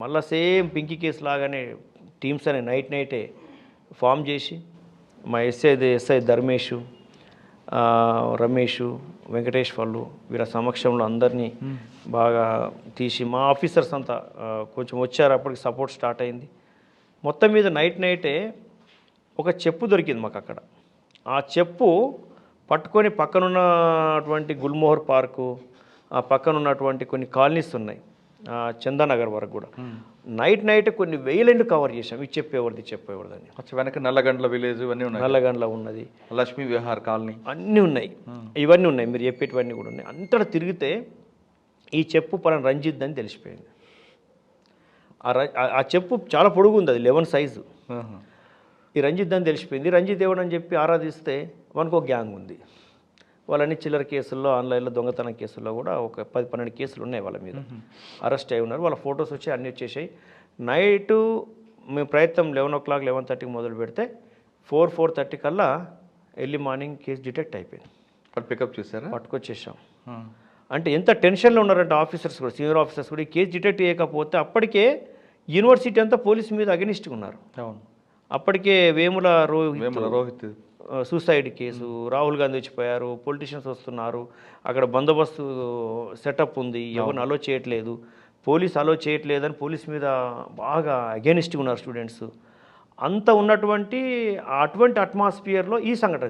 మళ్ళీ same Pinky case లాగానే teams అనే నైటే ఫామ్ చేసి మా ఎస్ఐ ధర్మేషు, రమేషు, వెంకటేష్ వాళ్ళు వీళ్ళ సమక్షంలో అందరినీ బాగా తీసి మా ఆఫీసర్స్ అంతా కొంచెం వచ్చారు. అప్పటికి సపోర్ట్ స్టార్ట్ అయింది. మొత్తం మీద నైటే ఒక చెప్పు దొరికింది మాకు అక్కడ. ఆ చెప్పు పట్టుకొని పక్కనున్నటువంటి గుల్మోహర్ పార్కు, ఆ పక్కన ఉన్నటువంటి కొన్ని కాలనీస్ ఉన్నాయి, చందానగర్ వరకు కూడా నైట్ కొన్ని వేలండ్ కవర్ చేసాం. ఇది చెప్పేవాడిదని వెనక నల్లగండ్ల విలేజ్ ఇవన్నీ ఉన్నాయి. నల్లగండ్ల ఉన్నది, లక్ష్మీ విహార్ కాలనీ అన్నీ ఉన్నాయి. ఇవన్నీ ఉన్నాయి, మీరు చెప్పేటివన్నీ కూడా ఉన్నాయి. అంతటా తిరిగితే ఈ చెప్పు పలానా రంజిత్ అని తెలిసిపోయింది. ఆ చెప్పు చాలా పొడుగు ఉంది, అది 11 సైజు. ఈ రంజిత్ అని తెలిసిపోయింది. రంజిత్ ఎవడని చెప్పి ఆరాధిస్తే మనకు ఒక గ్యాంగ్ ఉంది. వాళ్ళని చిల్లర కేసుల్లో, ఆన్లైన్లో దొంగతనం కేసుల్లో కూడా ఒక 10-12 కేసులు ఉన్నాయి వాళ్ళ మీద. అరెస్ట్ అయి ఉన్నారు. వాళ్ళ ఫొటోస్ వచ్చి అన్నీ వచ్చేసాయి. నైటు మేము ప్రయత్నం 11 o'clock 11:30కి మొదలు పెడితే 4-4:30 కల్లా ఎర్లీ మార్నింగ్ కేసు డిటెక్ట్ అయిపోయింది. పికప్ చేశారా? పట్టుకొచ్చేసాం. అంటే ఎంత టెన్షన్లో ఉన్నారంటే ఆఫీసర్స్ కూడా, సీనియర్ ఆఫీసర్స్ కూడా. ఈ కేసు డిటెక్ట్ చేయకపోతే అప్పటికే యూనివర్సిటీ అంతా పోలీసు మీద అగెనిస్ట్గా ఉన్నారు. అవును, అప్పటికే వేముల రోహిత్ సూసైడ్ కేసు, రాహుల్ గాంధీ వచ్చిపోయారు, పొలిటీషియన్స్ వస్తున్నారు, అక్కడ బందోబస్తు సెటప్ ఉంది, ఎవరిని అలో చేయట్లేదు, పోలీస్ అలో చేయట్లేదని పోలీస్ మీద బాగా అగెనిస్ట్గా ఉన్నారు స్టూడెంట్స్. అంత ఉన్నటువంటి అటువంటి అట్మాస్ఫియర్లో ఈ సంఘటన